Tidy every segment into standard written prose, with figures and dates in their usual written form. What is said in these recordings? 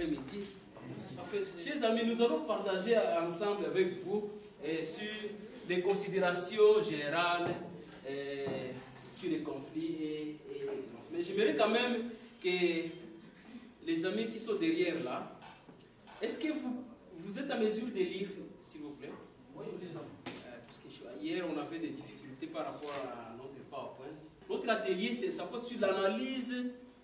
après-midi. Chers amis, nous allons partager ensemble avec vous sur les considérations générales sur les conflits et les violences. Mais j'aimerais quand même que les amis qui sont derrière là, est-ce que vous êtes en mesure de lire, s'il vous plaît? Oui, les amis. Parce que hier, on avait des difficultés par rapport à notre PowerPoint. Notre atelier, ça porte sur l'analyse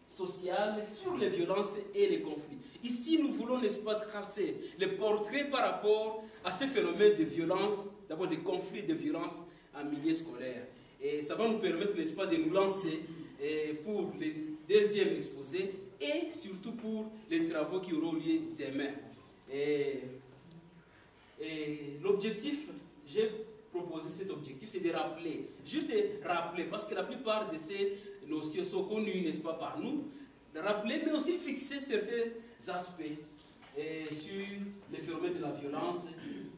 sociale, sur les violences et les conflits. Ici, nous voulons, n'est-ce pas, tracer le portrait par rapport à ces phénomènes de violence, d'abord des conflits de violence en milieu scolaire. Et ça va nous permettre, n'est-ce pas, de nous lancer pour le deuxième exposé et surtout pour les travaux qui auront lieu demain. Et l'objectif, j'ai proposé cet objectif, c'est de rappeler, juste de rappeler, parce que la plupart de ces notions sont connues, n'est-ce pas, par nous, de rappeler, mais aussi fixer certains aspects sur les phénomènes de la violence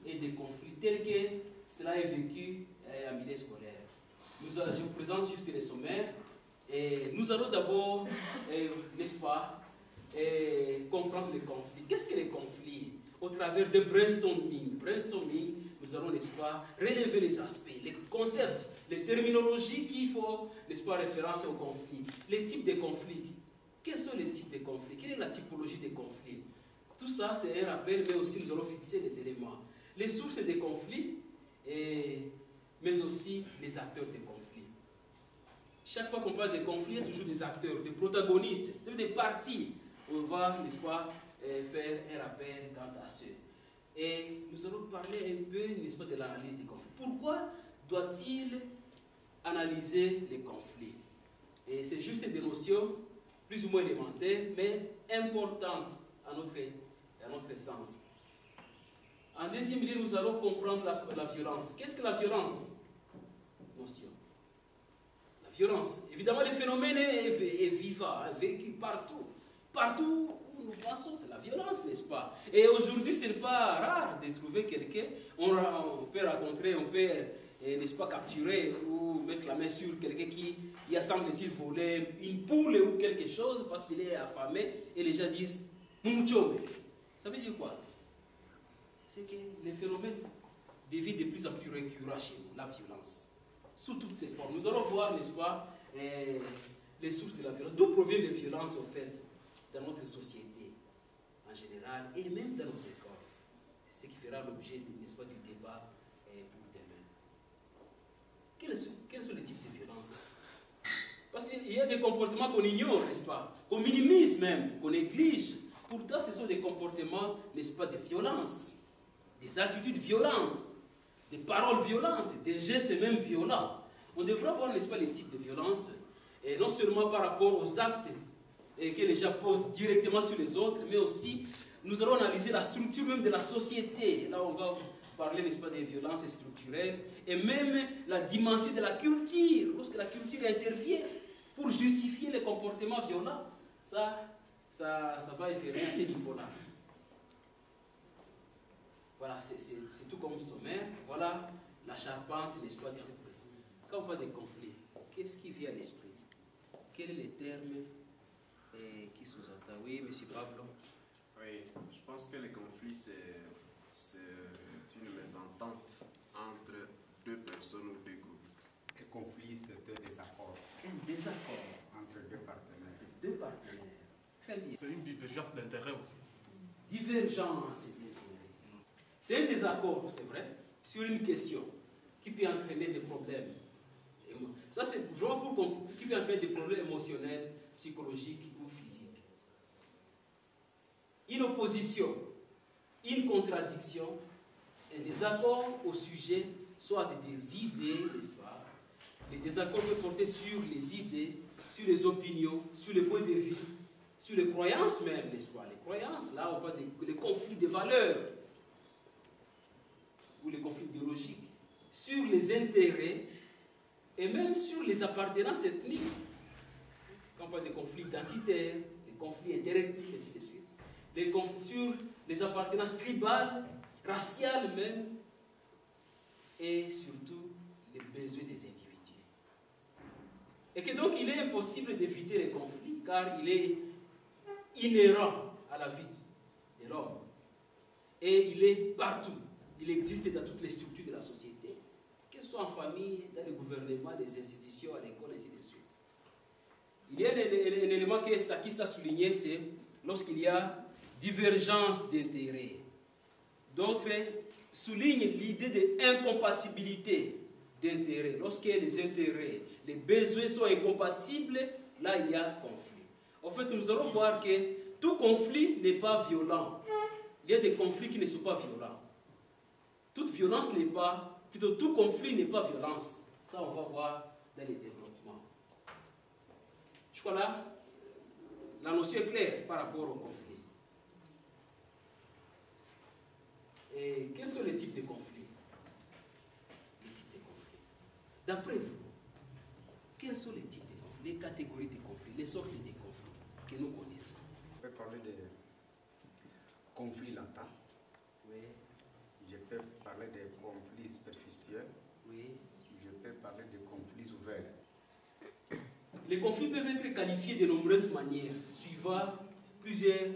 et des conflits, tels que cela est vécu en milieu scolaire. Je vous présente juste les sommaires. Et nous allons d'abord, n'est-ce pas, comprendre les conflits. Qu'est-ce que les conflits? Au travers de brainstorming. Brainstorming, nous allons, n'est-ce pas, relever les aspects, les concepts, les terminologies qui font, n'est-ce pas, référence aux conflits. Les types de conflits. Quels sont les types de conflits? Quelle est la typologie des conflits? Tout ça, c'est un rappel, mais aussi nous allons fixer les éléments. Les sources des conflits, mais aussi les acteurs des conflits. Chaque fois qu'on parle de conflits, il y a toujours des acteurs, des protagonistes, des parties. On va, n'est-ce pas, faire un rappel quant à ceux. Et nous allons parler un peu, n'est-ce pas, de l'analyse des conflits. Pourquoi doit-il analyser les conflits? Et c'est juste des notions plus ou moins élémentaires, mais importantes à notre sens. En deuxième lieu, nous allons comprendre la violence. Qu'est-ce que la violence? Notion. La violence. Évidemment, le phénomène est vivant, vécu partout. Partout où nous passons, c'est la violence, n'est-ce pas? Et aujourd'hui, ce n'est pas rare de trouver quelqu'un, on peut rencontrer, on peut, n'est-ce pas, capturer ou mettre la main sur quelqu'un qui a, semble-t-il, volé une poule ou quelque chose parce qu'il est affamé et les gens disent « Mumuchome ». Ça veut dire quoi? C'est que les phénomènes deviennent de plus en plus récurrents chez nous, la violence, sous toutes ses formes. Nous allons voir, n'est-ce pas, les sources de la violence. D'où proviennent les violences, en fait, dans notre société, en général, et même dans nos écoles. Ce qui fera l'objet, n'est-ce pas, du débat pour demain. Quels sont les types de violences? Parce qu'il y a des comportements qu'on ignore, n'est-ce pas, qu'on minimise même, qu'on néglige. Pourtant, ce sont des comportements, n'est-ce pas, de violence, des attitudes violentes, des paroles violentes, des gestes même violents. On devrait voir, n'est-ce pas, les types de violences, et non seulement par rapport aux actes que les gens posent directement sur les autres, mais aussi, nous allons analyser la structure même de la société. Là, on va parler, n'est-ce pas, des violences structurelles, et même la dimension de la culture, lorsque la culture intervient pour justifier les comportements violents. Ça va intervenir à ce niveau-là. Voilà, c'est tout comme sommaire. Voilà la charpente, n'est-ce pas, de cette présentation. Quand on parle des conflits, qu'est-ce qui vient à l'esprit? Quels sont les termes qui sous-entendent? Oui, M. Pablo. Oui, je pense que les conflits, c'est une mésentente entre deux personnes ou deux groupes. Les conflits, c'est un désaccord. Un désaccord. Entre deux partenaires. Deux partenaires. Très bien. C'est une divergence d'intérêt aussi. Divergence d'intérêt. C'est un désaccord, c'est vrai, sur une question qui peut entraîner des problèmes. Ça, c'est vraiment qui peut entraîner des problèmes émotionnels, psychologiques ou physiques. Une opposition, une contradiction, un désaccord au sujet, soit des idées, n'est-ce pas? Les désaccords peuvent porter sur les idées, sur les opinions, sur les points de vue, sur les croyances même, n'est-ce pas? Les croyances, là, on parle des conflits de valeurs, ou les conflits idéologiques, sur les intérêts, et même sur les appartenances ethniques. Quand on parle des conflits identitaires, des conflits interethniques, et ainsi de suite. Sur les appartenances tribales, raciales même, et surtout les besoins des individus. Et que donc il est impossible d'éviter les conflits, car il est inhérent à la vie l'homme. Et il est partout. Il existe dans toutes les structures de la société, que ce soit en famille, dans le gouvernement, les institutions, à l'école, ainsi de suite. Il y a un élément qui s'est souligné, c'est lorsqu'il y a divergence d'intérêts. D'autres soulignent l'idée d'incompatibilité d'intérêts. Lorsqu'il y a des intérêts, les besoins sont incompatibles, là il y a conflit. En fait, nous allons voir que tout conflit n'est pas violent. Il y a des conflits qui ne sont pas violents. Toute violence n'est pas, plutôt tout conflit n'est pas violence. Ça, on va voir dans les développements. Je crois là, la notion est claire par rapport au conflit. Et quels sont les types de conflits? Les types de conflits. D'après vous, quels sont les types de conflits, les catégories de conflits, les sortes de conflits que nous connaissons? Je peux parler de conflits latents. Oui. Je peux parler de conflits superficiels. Oui. Je peux parler de conflits ouverts. Les conflits peuvent être qualifiés de nombreuses manières, suivant plusieurs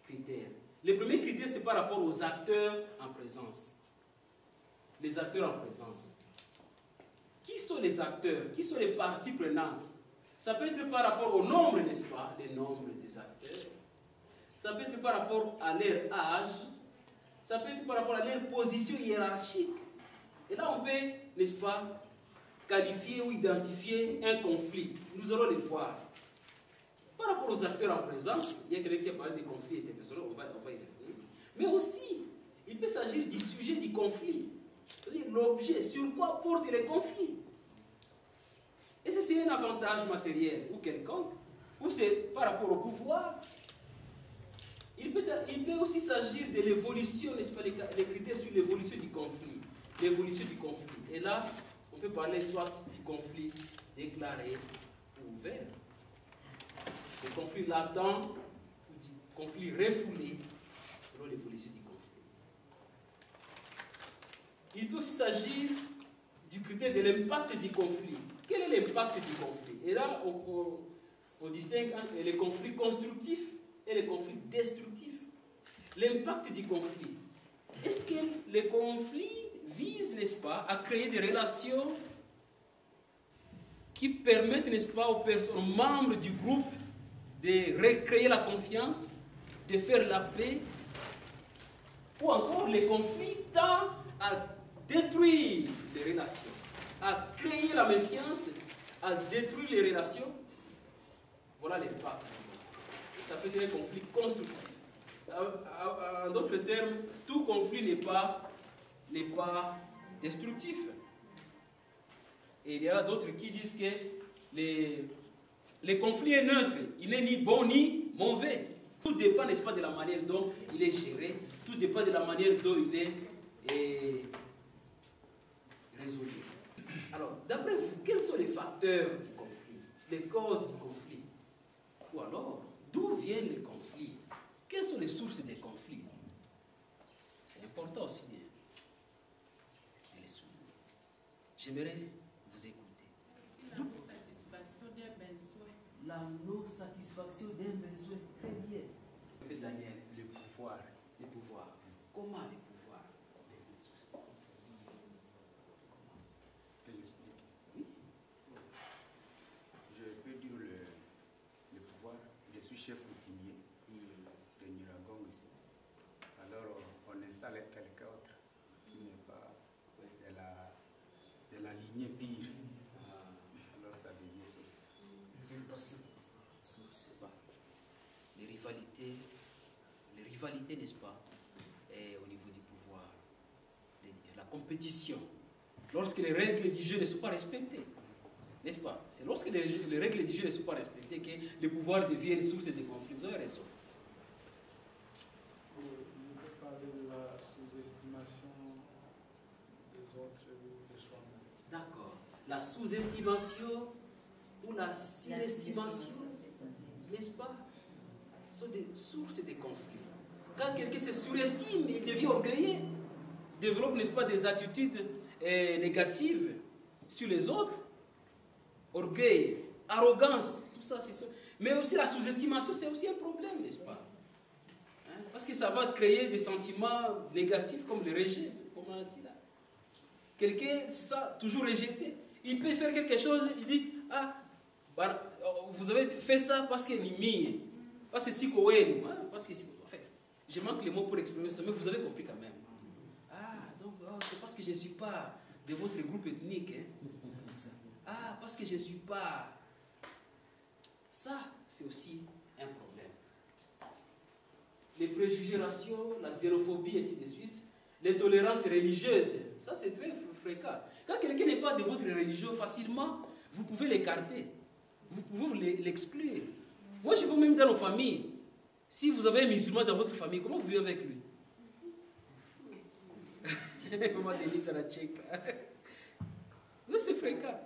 critères. Le premier critère, c'est par rapport aux acteurs en présence. Les acteurs en présence. Qui sont les acteurs? Qui sont les parties prenantes? Ça peut être par rapport au nombre, n'est-ce pas? Le nombre des acteurs. Ça peut être par rapport à leur âge. Ça peut être par rapport à leur position hiérarchique. Et là, on peut, n'est-ce pas, qualifier ou identifier un conflit. Nous allons le voir. Par rapport aux acteurs en présence, il y a quelqu'un qui a parlé des conflits interpersonnels, on va y revenir. Mais aussi, il peut s'agir du sujet du conflit. C'est-à-dire l'objet, sur quoi portent les conflits. Et c'est un avantage matériel ou quelconque, ou c'est par rapport au pouvoir. Il peut aussi s'agir de l'évolution, n'est-ce pas, les critères sur l'évolution du conflit. L'évolution du conflit. Et là, on peut parler soit du conflit déclaré ou ouvert, du conflit latent ou du conflit refoulé, selon l'évolution du conflit. Il peut aussi s'agir du critère de l'impact du conflit. Quel est l'impact du conflit? Et là, on distingue entre les conflits constructifs et les conflits destructifs. L'impact du conflit. Est-ce que les conflits visent, n'est-ce pas, à créer des relations qui permettent, n'est-ce pas, aux membres du groupe de recréer la confiance, de faire la paix, ou encore les conflits tendent à détruire les relations, à créer la méfiance, à détruire les relations. Voilà l'impact. Ça peut être un conflit constructif. En d'autres termes, tout conflit n'est pas destructif. Et il y en a d'autres qui disent que les conflits est neutre. Il n'est ni bon ni mauvais. Tout dépend, n'est-ce pas, de la manière dont il est géré. Tout dépend de la manière dont il est résolu. Alors, d'après vous, quels sont les facteurs du conflit, les causes du conflit? Ou alors, d'où viennent les conflits? Quelles sont les sources des conflits? C'est important aussi de les souligner. J'aimerais vous écouter. La non-satisfaction d'un besoin. Très bien. Daniel, Le pouvoir. les pouvoirs. Comment les pouvoirs? Que j'explique. Oui. Je peux dire le pouvoir. Je suis chef coutumier de Niragong ici. Alors, on installe quelqu'un d'autre qui n'est pas de la lignée pire. Alors, ça devient source. C'est pas. Les rivalités, n'est-ce pas, au niveau du pouvoir, la compétition, lorsque les règles du jeu ne sont pas respectées, n'est-ce pas? C'est lorsque les règles du jeu ne sont pas respectées que le pouvoir devient source de conflits. Vous avez raison. On peut parler de la sous-estimation des autres ou de soi-même. D'accord. La sous-estimation ou la surestimation, n'est-ce pas, sont des sources de conflits. Quand quelqu'un se surestime, il devient orgueilleux, développe, n'est-ce pas, des attitudes négatives sur les autres. Orgueil, arrogance, tout ça, c'est ça. Mais aussi la sous-estimation, c'est aussi un problème, n'est-ce pas? Parce que que ça va créer des sentiments négatifs comme le rejet, comme on a dit là. Quelqu'un, c'est ça, toujours rejeté. Il peut faire quelque chose, il dit, ah, bah, vous avez fait ça parce que l'imi, parce que c'est si parce que en fait, je manque les mots pour exprimer ça, mais vous avez compris quand même. Ah, donc, oh, c'est parce que je ne suis pas de votre groupe ethnique. Hein, tout ça. Ah, parce que je ne suis pas... Ça, c'est aussi un problème. Les préjugés raciaux, la xénophobie, et ainsi de suite, l'intolérance religieuse, ça c'est très fréquent. Quand quelqu'un n'est pas de votre religion, facilement, vous pouvez l'écarter. Vous pouvez l'exclure. Moi, je vois même dans nos familles, si vous avez un musulman dans votre famille, comment vous vivez avec lui? Comment Denise à la tchèque? Ça, c'est fréquent.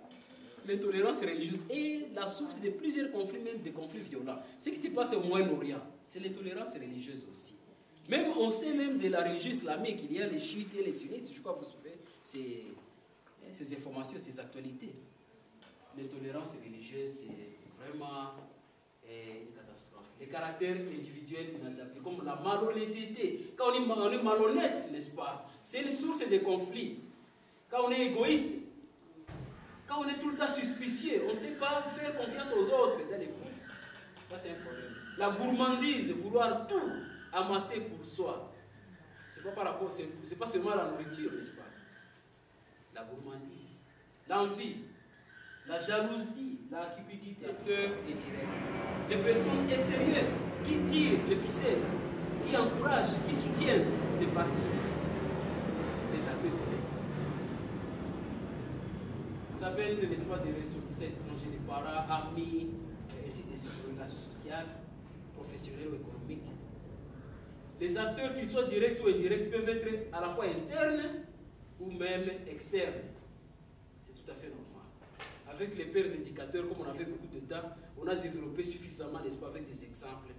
L'intolérance religieuse est la source de plusieurs conflits, même des conflits violents. Ce qui se passe au Moyen-Orient, c'est l'intolérance religieuse aussi. Même, on sait même de la religion islamique, il y a les chiites et les sunnites, je crois que vous suivez ces informations, ces actualités. L'intolérance religieuse, c'est vraiment une catastrophe. Les caractères individuels inadaptés, comme la malhonnêteté. Quand on est malhonnête, n'est-ce pas? C'est une source de conflits. Quand on est égoïste, quand on est tout le temps suspicieux, on ne sait pas faire confiance aux autres dans les groupes. Ça, c'est un problème. La gourmandise, vouloir tout amasser pour soi. C'est pas par rapport, c'est pas seulement la nourriture, n'est-ce pas? La gourmandise, l'envie, la jalousie, la cupidité, l'acteur est direct. Les personnes extérieures qui tirent les ficelles, qui encouragent, qui soutiennent les partis, les acteurs directs. Ça peut être l'espoir des ressortissants étrangers, des parents, amis, ainsi de suite, relations sociales, professionnelles ou économiques. Les acteurs, qu'ils soient directs ou indirects, peuvent être à la fois internes ou même externes. C'est tout à fait normal. Avec les pères indicateurs, comme on avait beaucoup de temps, on a développé suffisamment, n'est-ce pas, avec des exemples.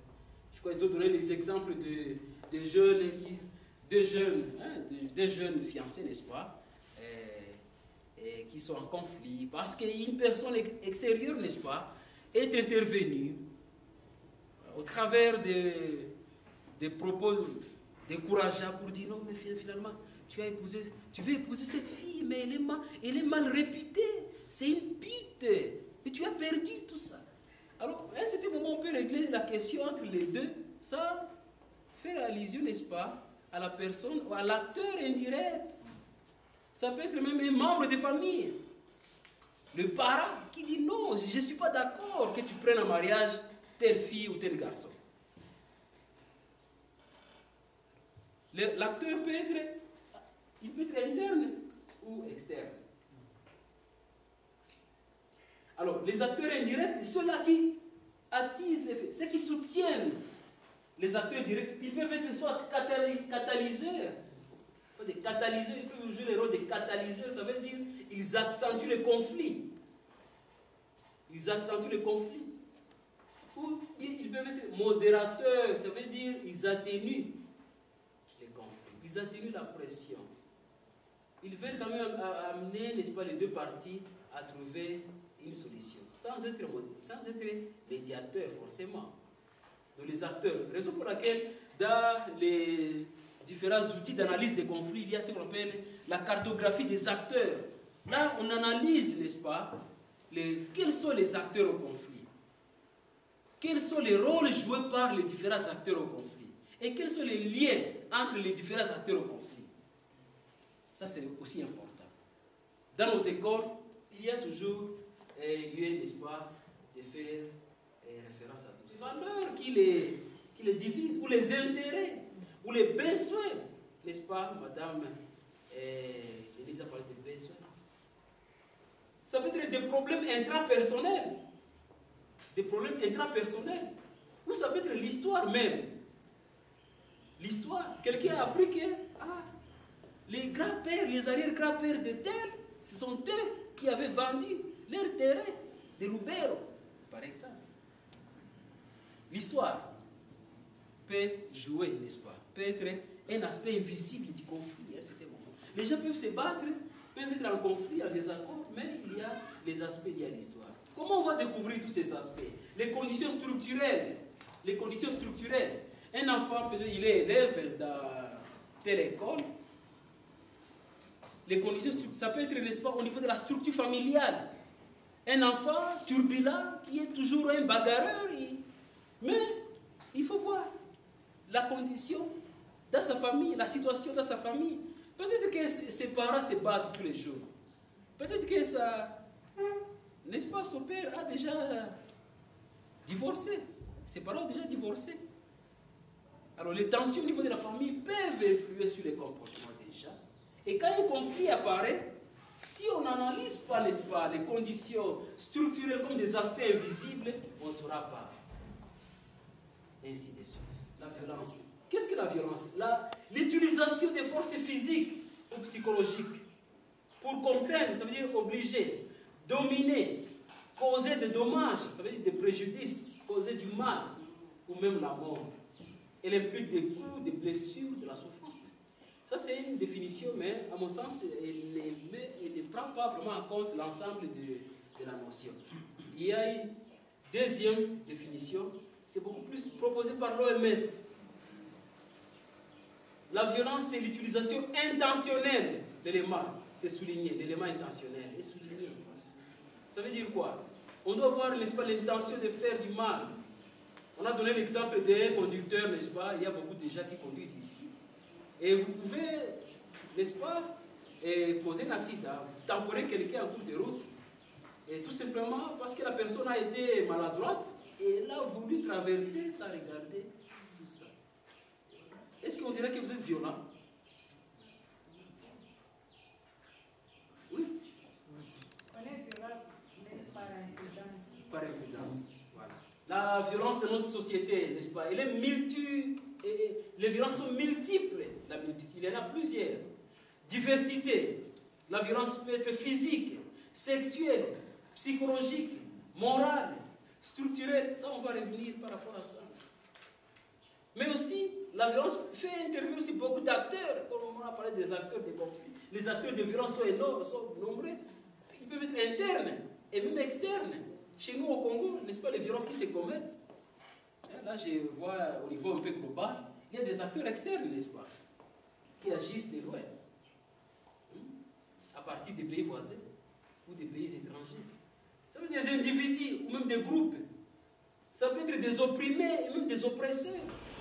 Je crois qu'ils ont donné des exemples de jeunes fiancés, n'est-ce pas, qui sont en conflit, parce qu'une personne extérieure, n'est-ce pas, est intervenue au travers des propos décourageants pour dire non, mais finalement, tu veux épouser cette fille, mais elle est mal réputée, c'est une pute, et tu as perdu tout ça. Alors, à un certain moment, on peut régler la question entre les deux, ça fait allusion, n'est-ce pas, à la personne ou à l'acteur indirect. Ça peut être même un membre de famille. Le parent qui dit non, je ne suis pas d'accord que tu prennes en mariage telle fille ou tel garçon. L'acteur peut être interne ou externe. Alors, les acteurs indirects, ceux-là qui attisent les faits, ceux qui soutiennent les acteurs directs, ils peuvent être soit catalyseurs. Des catalyseurs, ils peuvent jouer le rôle de catalyseurs, ça veut dire ils accentuent les conflits. Ils accentuent les conflits. Ou ils peuvent être modérateurs, ça veut dire ils atténuent les conflits, ils atténuent la pression. Ils veulent quand même amener, n'est-ce pas, les deux parties à trouver une solution, sans être médiateurs forcément. Donc les acteurs, raison pour laquelle dans les différents outils d'analyse des conflits, il y a ce qu'on appelle la cartographie des acteurs. Là, on analyse, n'est-ce pas, quels sont les acteurs au conflit, quels sont les rôles joués par les différents acteurs au conflit, et quels sont les liens entre les différents acteurs au conflit. Ça, c'est aussi important. Dans nos écoles, il y a toujours lieu, n'est-ce pas, de faire référence à tout ça. Les valeurs qui les divisent, ou les intérêts, ou les besoins, n'est-ce pas, madame Elisa parle de besoins. Ça peut être des problèmes intrapersonnels. Des problèmes intrapersonnels. Ou ça peut être l'histoire même. L'histoire. Quelqu'un a appris que les grands-pères, les arrière-grands-pères de tel, ce sont eux qui avaient vendu leur terrain de Lubero, par exemple. L'histoire peut jouer, n'est-ce pas, peut être un aspect invisible du conflit à cet moment. Les gens peuvent se battre, peuvent être en conflit, en désaccord, mais il y a les aspects liés à l'histoire. Comment on va découvrir tous ces aspects? Les conditions structurelles. Les conditions structurelles. Un enfant, peut-être, il est élève dans telle école. Les conditions, ça peut être, n'est-ce pas, au niveau de la structure familiale. Un enfant turbulent qui est toujours un bagarreur. Mais il faut voir la condition dans sa famille, la situation dans sa famille. Peut-être que ses parents se battent tous les jours. Peut-être que ça, n'est-ce pas, son père a déjà divorcé. Ses parents ont déjà divorcé. Alors les tensions au niveau de la famille peuvent influer sur les comportements déjà. Et quand un conflit apparaît, si on n'analyse pas, n'est-ce pas, les conditions structurelles comme des aspects invisibles, on ne saura pas. Et ainsi de suite. La violence. Qu'est-ce que la violence? L'utilisation des forces physiques ou psychologiques pour contraindre, ça veut dire obliger, dominer, causer des dommages, ça veut dire des préjudices, causer du mal ou même la mort. Elle implique des coups, des blessures, de la souffrance. Ça, c'est une définition, mais à mon sens, elle ne prend pas vraiment en compte l'ensemble de la notion. Il y a une deuxième définition, c'est beaucoup plus proposé par l'OMS. La violence, c'est l'utilisation intentionnelle de l'élément. C'est souligné, l'élément intentionnel est souligné. Ça veut dire quoi? On doit voir, n'est-ce pas, l'intention de faire du mal. On a donné l'exemple des conducteurs, n'est-ce pas? Il y a beaucoup de gens qui conduisent ici. Et vous pouvez, n'est-ce pas, causer un accident, tamponner quelqu'un en cours de route, et tout simplement parce que la personne a été maladroite et elle a voulu traverser sans regarder tout ça. Est-ce qu'on dirait que vous êtes violent? Oui. On est violent, mais par imprudence. Par imprudence. Voilà. La violence de notre société, n'est-ce pas? Elle est les violences sont multiples. Il y en a plusieurs. Diversité. La violence peut être physique, sexuelle, psychologique, morale, structurelle. Ça, on va revenir par rapport à ça. Mais aussi, la violence fait intervenir aussi beaucoup d'acteurs. Comme on a parlé des acteurs des conflits. Les acteurs de violence sont énormes, sont nombreux. Ils peuvent être internes et même externes. Chez nous, au Congo, n'est-ce pas, les violences qui se commettent. Là, je vois au niveau un peu global, il y a des acteurs externes, n'est-ce pas, qui agissent de loin, à partir des pays voisins ou des pays étrangers. Ça veut dire des individus ou même des groupes. Ça peut être des opprimés et même des oppresseurs.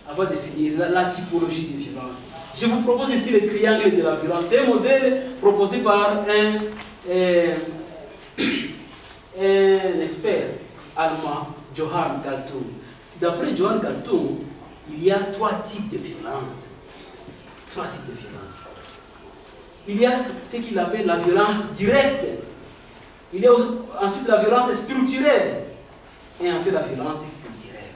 Avant de finir, la typologie des violences. Je vous propose ici le triangle de la violence. C'est un modèle proposé par un expert allemand, Johann Galtung. D'après Johann Galtung, il y a 3 types de violences. 3 types de violences. Il y a ce qu'il appelle la violence directe. Il y a ensuite la violence structurelle. Et enfin la violence culturelle.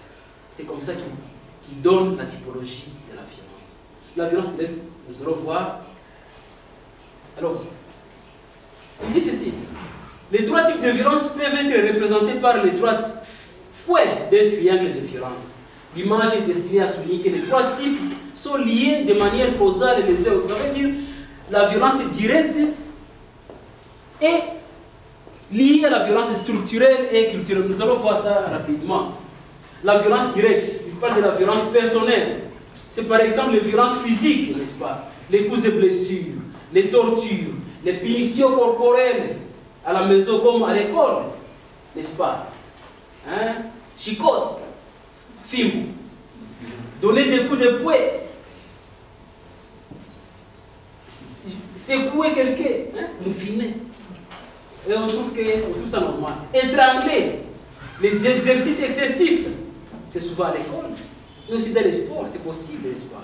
C'est comme ça qu'il donne la typologie de la violence. La violence directe, nous allons voir. Alors, il dit ceci. Les 3 types de violence peuvent être représentés par les 3 points d'un triangle de violence. L'image est destinée à souligner que les 3 types sont liés de manière causale les uns aux autres. Ça veut dire la violence directe et liée à la violence structurelle et culturelle. Nous allons voir ça rapidement. La violence directe, il parle de la violence personnelle. C'est par exemple les violences physiques, n'est-ce pas? Les coups et blessures, les tortures, les punitions corporelles à la maison comme à l'école, n'est-ce pas? Hein? Chicote, film, donner des coups de poing, secouer quelqu'un, hein? Moufiner. Et on trouve ça normal. Étrangler, les exercices excessifs, c'est souvent à l'école, mais aussi dans les sports, c'est possible, n'est-ce pas?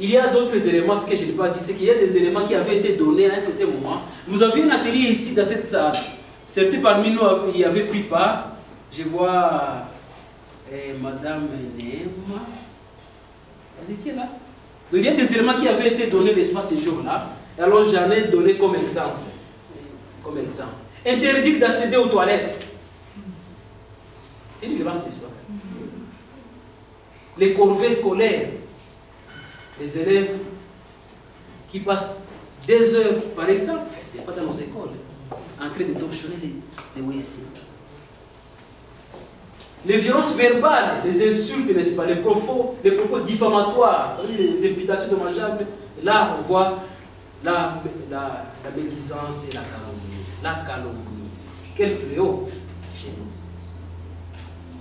Il y a d'autres éléments, ce que je n'ai pas dit, c'est qu'il y a des éléments qui avaient été donnés à un certain moment. Nous avions un atelier ici, dans cette salle. Certains parmi nous y avaient pris part. Je vois Madame Nema. Vous étiez là? Donc il y a des éléments qui avaient été donnés, n'est-ce pas, ces jours-là. Alors j'en ai donné comme exemple. Interdit d'accéder aux toilettes. C'est une violence, n'est-ce pas? Les corvées scolaires. Les élèves qui passent des heures, par exemple, ce n'est pas dans nos écoles, en train de torchonner les WC. les violences verbales, les insultes, n'est-ce pas, les propos diffamatoires, ça veut dire les imputations dommageables. Là, on voit la médisance et la calomnie. La calomnie. Quel fléau chez nous.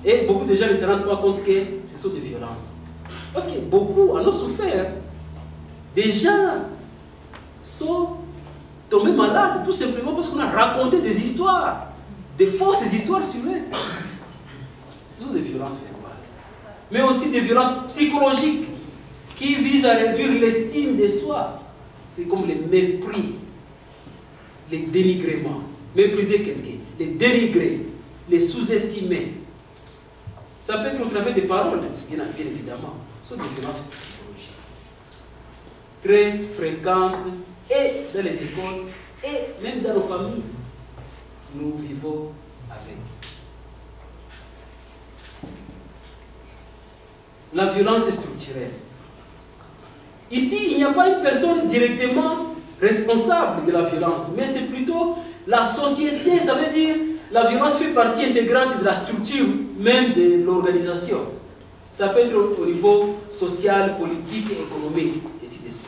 Et beaucoup de gens ne se rendent pas compte que ce sont des violences. Parce que beaucoup en ont souffert. Des gens sont tombés malades tout simplement parce qu'on a raconté des histoires, des fausses histoires sur eux. Ce sont des violences verbales. Mais aussi des violences psychologiques qui visent à réduire l'estime de soi. C'est comme les mépris, les dénigrements. Mépriser quelqu'un, les dénigrer, les sous-estimer. Ça peut être au travers des paroles, bien évidemment. Ce sont des violences psychologiques. Très fréquentes, et dans les écoles, et même dans nos familles. Nous vivons avec. La violence est structurelle. Ici, il n'y a pas une personne directement responsable de la violence, mais c'est plutôt la société, ça veut dire la violence fait partie intégrante de la structure même de l'organisation. Ça peut être au niveau social, politique, économique, et ainsi de suite.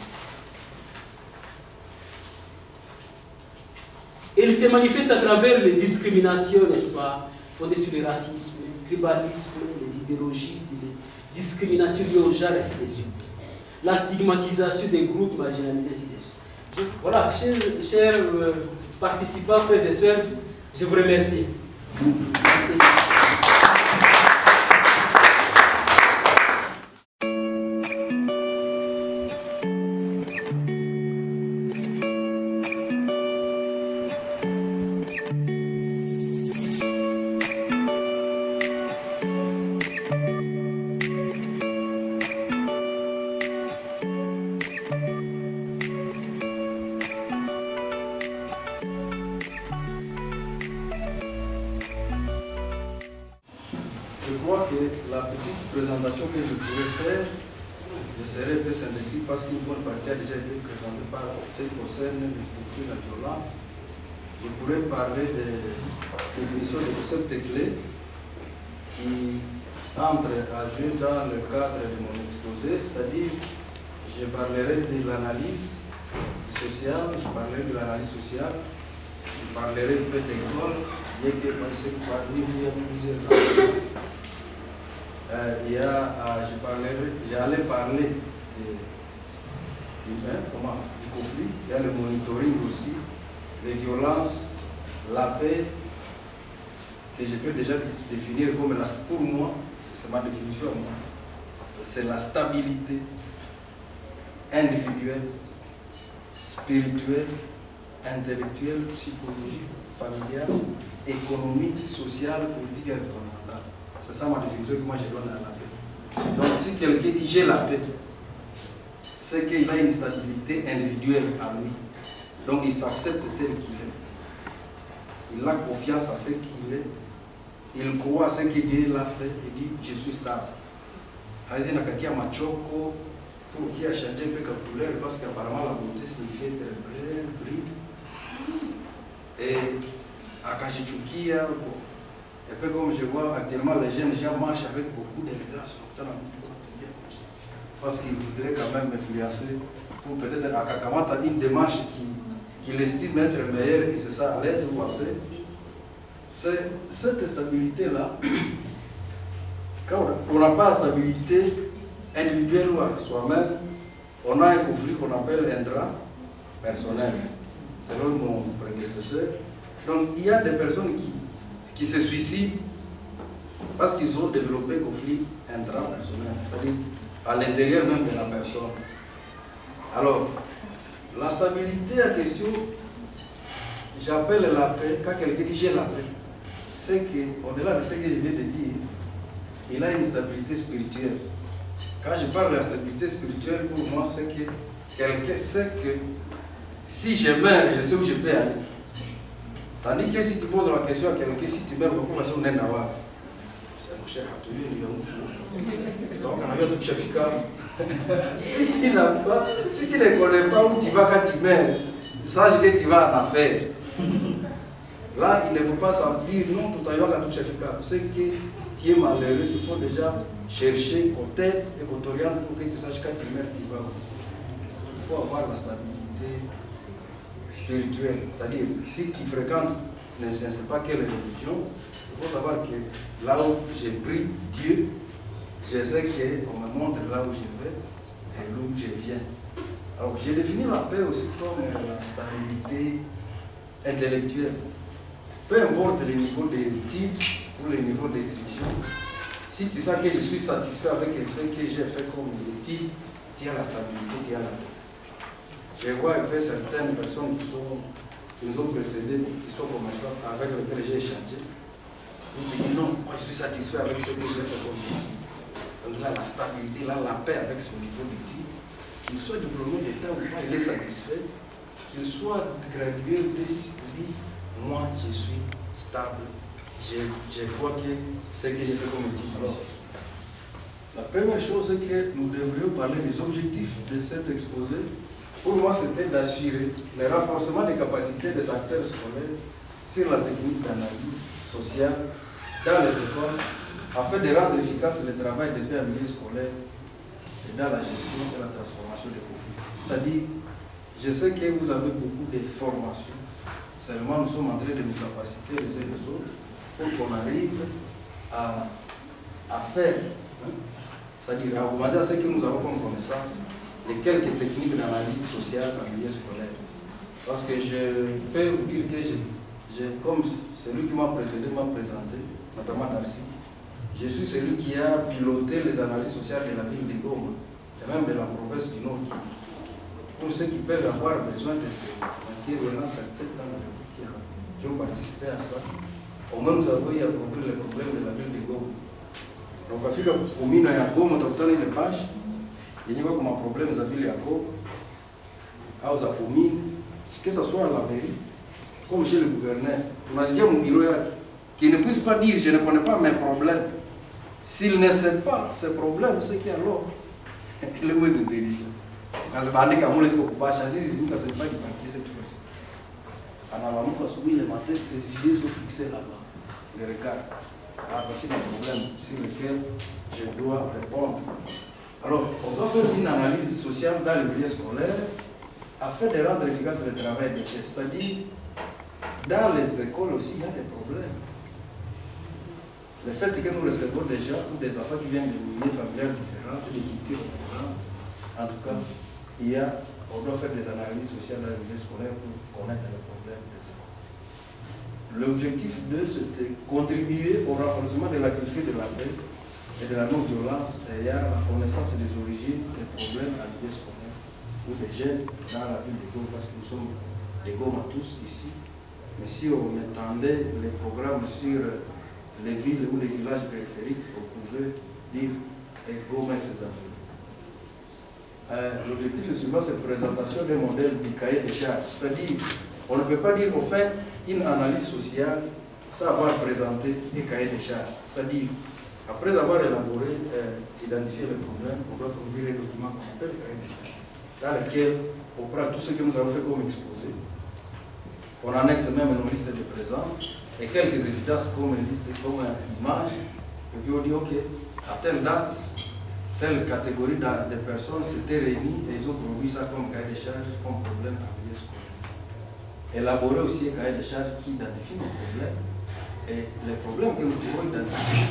Il se manifeste à travers les discriminations, n'est-ce pas, fondées sur le racisme, le tribalisme, les idéologies, les discriminations liées au genre, et ainsi de suite. La stigmatisation des groupes marginalisés, ainsi de suite. Voilà, chers participants, frères et sœurs, je vous remercie. Merci. Je crois que la petite présentation que je pourrais faire, je serai un peu synthétique parce qu'une bonne partie a déjà été présentée par ce qui concerne le conflit de la violence. Je pourrais parler de définition de concepts clés qui entrent à jouer dans le cadre de mon exposé, c'est-à-dire je parlerai de l'analyse sociale, je parlerai de l'analyse sociale, je parlerai un peu d'école, bien que je parmi vous, il y a plusieurs aspects. J'allais parler du conflit, il y a le monitoring aussi, les violences, la paix, que je peux déjà définir comme, pour moi, c'est ma définition à moi, c'est la stabilité individuelle, spirituelle, intellectuelle, psychologique, familiale, économique, sociale, politique et environnementale. C'est ça ma définition que moi je donne à la paix. Donc si quelqu'un dit j'ai la paix, c'est qu'il a une stabilité individuelle à lui. Donc il s'accepte tel qu'il est. Il a confiance à ce qu'il est. Il croit à ce que Dieu l'a fait et dit je suis stable. Haïzi Nakatia Machoko, pour qui a changé un peu capitulaire parce qu'apparemment la beauté signifie être brille. Et Akajichukia, un peu comme je vois actuellement les jeunes gens marchent avec beaucoup d'élégance parce qu'ils voudraient quand même influencer ou peut-être à Kakamata une démarche qu'il estime être meilleure et c'est ça à l'aise ou après. C'est cette stabilité-là, quand on n'a pas la stabilité individuelle ou avec soi-même, on a un conflit qu'on appelle intrapersonnel, selon mon prédécesseur. Donc il y a des personnes qui se suicident parce qu'ils ont développé un conflit intrapersonnel, c'est-à-dire à l'intérieur même de la personne. Alors, la stabilité en question, j'appelle la paix, quand quelqu'un dit j'ai la paix, c'est qu'au-delà de ce que je viens de dire, il a une stabilité spirituelle. Quand je parle de la stabilité spirituelle, pour moi, c'est que quelqu'un sait que si je meurs, je sais où je peux aller. Tandis que si tu poses la question à quelqu'un, si tu meurs, pourquoi tu n'es pas c'est mon cher Hatoui, il est un fou. Donc, on a vu tout chafika. Si tu n'as pas, si tu ne connais pas où tu vas quand tu meurs, sache que tu vas en affaire. Là, il ne faut pas s'en dire non, tout à l'heure, la tout chafika. C'est que tu es malheureux, il faut déjà chercher qu'on t'aide et qu'on t'oriente pour que tu saches quand tu meurs, tu vas où. Il faut avoir la stabilité spirituelle. C'est-à-dire, si tu fréquentes, ne sais pas quelle religion, il faut savoir que là où j'ai pris Dieu, je sais qu'on me montre là où je vais et d'où je viens. Alors, j'ai défini la paix aussi comme la stabilité intellectuelle. Peu importe le niveau d'études ou le niveau d'instruction, si tu sens que je suis satisfait avec ce que j'ai fait comme étude, tu as la stabilité, tu as la paix. Je vois un peu certaines personnes qui nous ont précédés, qui sont commerçants, avec lesquels j'ai échangé. Ils te disent non, moi je suis satisfait avec ce que j'ai fait comme étude. Donc là, la stabilité, là, la paix avec son niveau d'étude. Qu'il soit diplômé d'État ou pas, il est satisfait. Qu'il soit gradué ou décisif, il dit moi je suis stable. Je crois que ce que j'ai fait comme étude. Alors, la première chose, c'est que nous devrions parler des objectifs de cet exposé. Pour moi, c'était d'assurer le renforcement des capacités des acteurs scolaires sur la technique d'analyse sociale dans les écoles, afin de rendre efficace le travail des PMI scolaires et dans la gestion et la transformation des conflits. C'est-à-dire, je sais que vous avez beaucoup de formations, seulement nous sommes en train de nous capaciter les uns les autres pour qu'on arrive à faire, c'est-à-dire à augmenter à ce que nous avons comme connaissance, les quelques techniques d'analyse sociale en milieu scolaire. Parce que je peux vous dire que comme celui qui m'a précédé m'a présenté, notamment Darcy, je suis celui qui a piloté les analyses sociales de la ville de Goma et même de la province du Nord. Pour ceux qui peuvent avoir besoin de ces matières, il y en a certains d'entre vous qui ont participé à ça. Au moins nous avons eu à couvrir les problèmes de la ville de Goma. Donc à fika kumina ya Goma utakutana ile page yenye kwa kuma problème za ville ya Goma au za commune, que ce soit à la mairie comme chez le gouverneur. On a dit à mon bureau qu'il ne puisse pas dire je ne connais pas mes problèmes. S'il ne sait pas ses problèmes, c'est qu'alors il est moins intelligent. Quand c'est bandé comme on les coupe changer, c'est pas qu'il banquier cette fois-ci. En avant nous subir les matins, ces yeux sont fixés là-bas. Les regards. Ah, voici les problèmes sur lesquels je dois répondre. Alors, on doit faire une analyse sociale dans le milieu scolaire afin de rendre efficace le travail des chefs. C'est-à-dire, dans les écoles aussi, il y a des problèmes. Le fait que nous recevons des gens ou des enfants qui viennent de milieux familiales différentes, de cultures différentes, en tout cas, on doit faire des analyses sociales dans le milieu scolaire pour connaître les problèmes des écoles. L'objectif 2, c'était contribuer au renforcement de la culture de la paix et de la non-violence ayant la connaissance des origines des problèmes à milieu scolaire ou des jeunes dans la ville de Goma, parce que nous sommes des Goma tous ici. Mais si on étendait les programmes sur les villes ou les villages périphériques, on pouvait dire Goma et ses amis. L'objectif suivant, c'est la présentation d'un modèle du cahier des charges. C'est-à-dire, on ne peut pas dire au fait une analyse sociale sans avoir présenté un cahier des charges. C'est-à-dire, après avoir élaboré, identifié les problèmes, on doit produire un document qu'on appelle cahier des charges, dans lequel on prend tout ce que nous avons fait comme exposé. On annexe même une liste de présence et quelques évidences comme une liste, comme une image, et puis on dit ok, à telle date, telle catégorie de personnes s'étaient réunies et ils ont produit ça comme cahier de charges, comme problème à milieu scolaire. Élaborer aussi un cahier de charges qui identifie nos problèmes et les problèmes que nous pouvons identifier.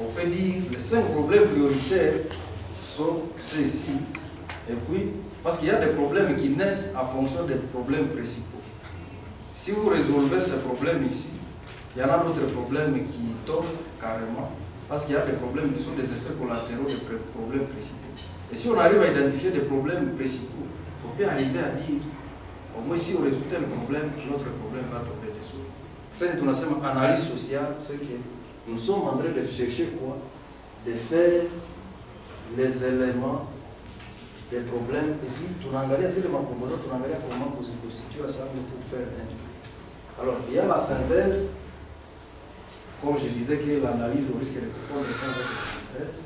On peut dire les 5 problèmes prioritaires sont ceux-ci. Et puis, parce qu'il y a des problèmes qui naissent en fonction des problèmes principaux. Si vous résolvez ces problèmes ici, il y en a d'autres problèmes qui tombent carrément, parce qu'il y a des problèmes qui sont des effets collatéraux des problèmes principaux. Et si on arrive à identifier des problèmes principaux, on peut arriver à dire, au moins si on résout tel problème, l'autre problème va tomber dessous. C'est une analyse sociale, c'est que nous sommes en train de chercher quoi? De faire les éléments des problèmes et puis tunaangalia zile makombozo, tunaangalia comment se constitue ça pour faire un. Alors, il y a la synthèse, comme je disais que l'analyse au risque de confondre ça avec la synthèse,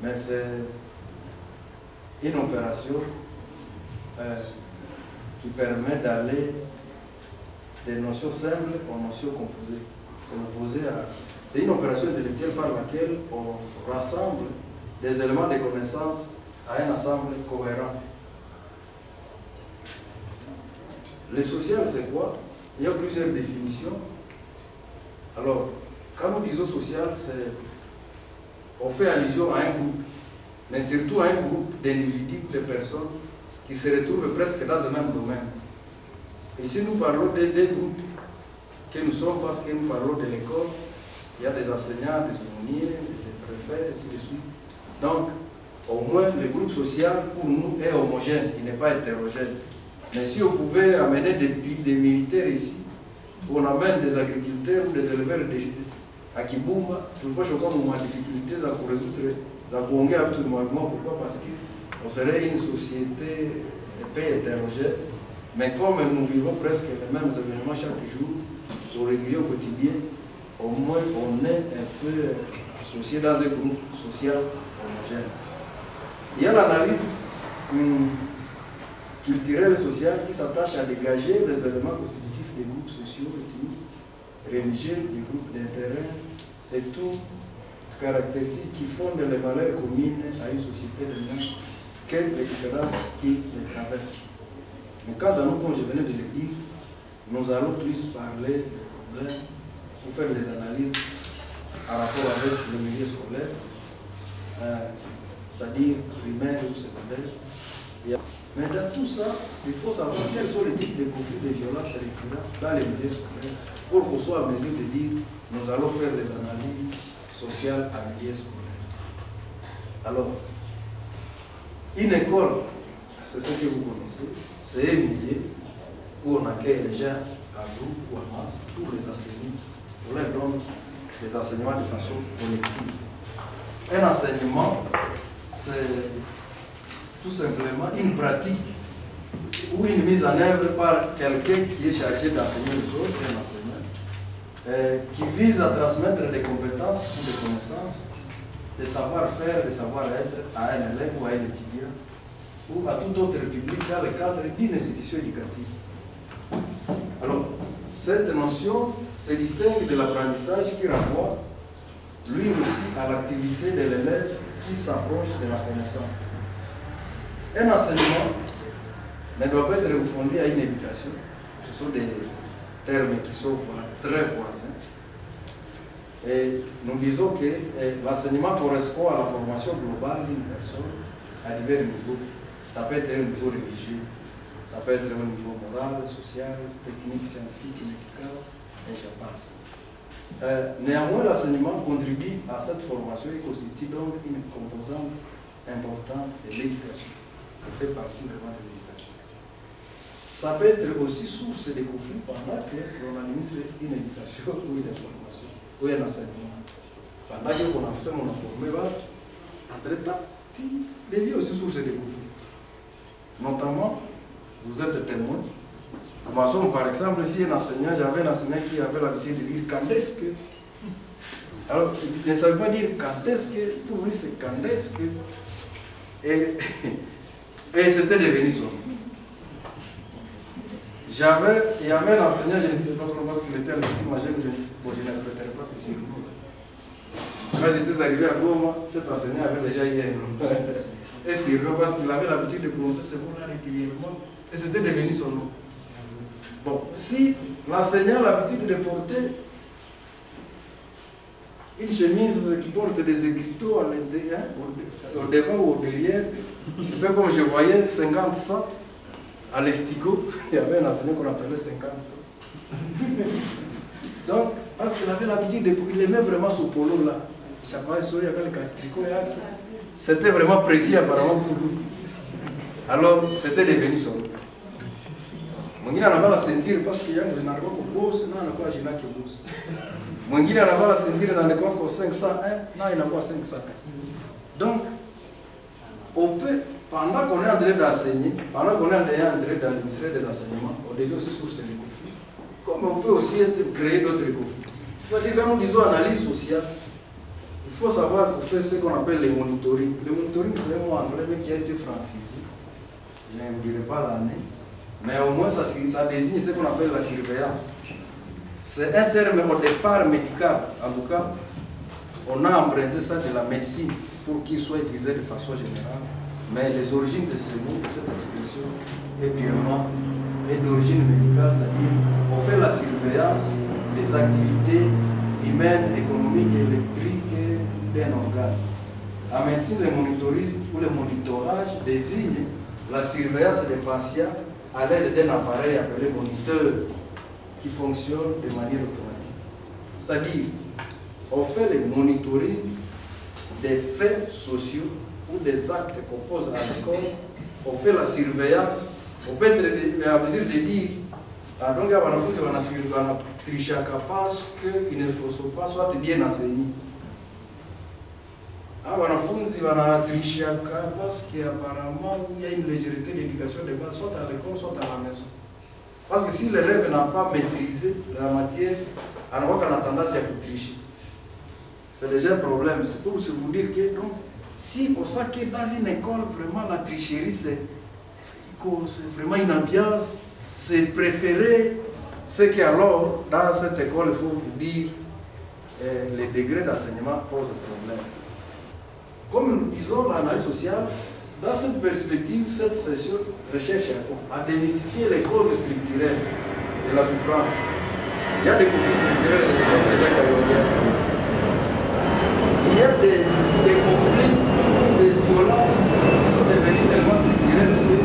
mais c'est une opération qui permet d'aller des notions simples aux notions composées. C'est opposé à c'est une opération intellectuelle par laquelle on rassemble des éléments de connaissance à un ensemble cohérent. Le social, c'est quoi? Il y a plusieurs définitions. Alors, quand nous disons social, on fait allusion à un groupe, mais surtout à un groupe d'individus, de personnes qui se retrouvent presque dans un même domaine. Ici, nous parlons des groupes que nous sommes parce que nous parlons de l'école. Il y a des enseignants, des aumôniers, des préfets, et ainsi de suite. Donc, au moins, le groupe social, pour nous, est homogène, il n'est pas hétérogène. Mais si on pouvait amener des militaires ici, ou on amène des agriculteurs ou des éleveurs à Kibumba, tu ne peux pas choquer nos difficultés à résoudre, à conguer absolument. Pourquoi? Parce qu'on serait une société peu hétérogène, mais comme nous vivons presque les mêmes événements chaque jour, au régulier, au quotidien, au moins on est un peu associé dans un groupe social homogène. Il y a l'analyse culturelle et sociale qui s'attache à dégager les éléments constitutifs des groupes sociaux, ethniques, religieux, des groupes d'intérêt et toutes caractéristiques qui fondent les valeurs communes à une société de même, quelles les différences qui les traversent. Mais quant à nous, comme je venais de le dire, nous allons plus parler de problèmes pour faire des analyses en rapport avec le milieu scolaire, c'est-à-dire primaire ou secondaire. Mais dans tout ça, il faut savoir quels sont les types de conflits de violence récurrents dans les milieux scolaires pour qu'on soit en mesure de dire nous allons faire des analyses sociales en milieu scolaire. Alors, une école, c'est ce que vous connaissez, c'est un milieu où on accueille les gens en groupe ou en masse pour les enseigner. On leur donne des enseignements de façon collective. Un enseignement, c'est tout simplement une pratique ou une mise en œuvre par quelqu'un qui est chargé d'enseigner les autres, un enseignant, qui vise à transmettre des compétences ou des connaissances, des savoir-faire, des savoir-être à un élève ou à un étudiant ou à tout autre public dans le cadre d'une institution éducative. Alors, cette notion se distingue de l'apprentissage qui renvoie lui aussi à l'activité de l'élève qui s'approche de la connaissance. Un enseignement ne doit pas être fondé à une éducation. Ce sont des termes qui sont très voisins. Et nous disons que l'enseignement correspond à la formation globale d'une personne à divers niveaux. Ça peut être un niveau religieux, ça peut être un niveau moral, social, technique, scientifique, médical, et je passe. Néanmoins, l'enseignement contribue à cette formation et constitue donc une composante importante de l'éducation. Elle fait partie vraiment de l'éducation. Ça peut être aussi source de conflits pendant que l'on administre une éducation ou une formation ou un enseignement. Pendant que l'on a formé, entre-temps, il devient aussi source de conflits. Notamment, vous êtes témoin. Commençons par exemple, si un enseignant, j'avais un enseignant qui avait l'habitude de dire quand est-ce que. Alors, il ne savait pas dire quand est-ce que, pour lui c'est quand est-ce que. Et c'était devenu son. Il y avait un enseignant, je ne sais pas trop parce qu'il était à l'Institut Majeur, je ne répéterai pas ce que c'est. Quand j'étais arrivé à Goma, cet enseignant avait déjà eu un nom. Et c'est vrai parce qu'il avait l'habitude de prononcer ce mot-là régulièrement. Et c'était devenu son nom. Bon, si l'enseignant a l'habitude de porter une chemise qui porte des écriteaux à l'intérieur, au devant ou au derrière, et bien comme je voyais 50-100 à l'Estigo, il y avait un enseignant qu'on appelait 50-100. Donc, parce qu'il avait l'habitude de. Il aimait vraiment ce polo-là. C'était vraiment précis apparemment pour lui. Alors, c'était devenu son nom. Mwingine anavaa la ceinture parce que yangu zinakuwa kwa boss na anakuwa jina yake boss. Mwingine anavaa la ceinture na anakuwa kwa 501 na inakuwa 501. Donc on peut, pendant qu'on est en train d'enseigner, pendant qu'on est en train d'administrer des enseignements, on devient aussi source de conflits. Comme on peut aussi créer d'autres conflits. C'est-à-dire quand nous disons analyse sociale, il faut savoir qu'on fait ce qu'on appelle le monitoring. Le monitoring c'est un mot anglais mais qui a été francisé. Je ne vous dirai pas l'année. Mais au moins, ça désigne ce qu'on appelle la surveillance. C'est un terme au départ médical, en tout cas, on a emprunté ça de la médecine pour qu'il soit utilisé de façon générale. Mais les origines de ce mot, de cette expression, est purement d'origine médicale, c'est-à-dire on fait la surveillance des activités humaines, économiques et électriques d'un organe. En médecine, le monitorisme ou le monitorage désigne la surveillance des patients à l'aide d'un appareil appelé moniteur qui fonctionne de manière automatique. C'est-à-dire, on fait le monitoring des faits sociaux ou des actes qu'on pose à l'école, on fait la surveillance, on peut être à mesure de dire, ah, donc il y a des gens qui vont tricher parce qu'ils ne faut pas soit bien enseigné. Ah, wanafunzi tricher parce qu'apparemment il y a une légèreté d'éducation de base, soit à l'école, soit à la maison. Parce que si l'élève n'a pas maîtrisé la matière, on a tendance à tricher. C'est déjà un problème. C'est pour vous dire que donc, si on sait que dans une école, vraiment la tricherie, c'est vraiment une ambiance, c'est préféré, c'est qu'alors, dans cette école, il faut vous dire, les degrés d'enseignement posent problème. Comme nous disons l'analyse sociale, dans cette perspective, cette session recherche à démystifier les causes structurelles de la souffrance. Il y a des conflits structurels, c'est notre Jacques Alonguer. Il y a des conflits, des violences qui sont devenus tellement structurels que,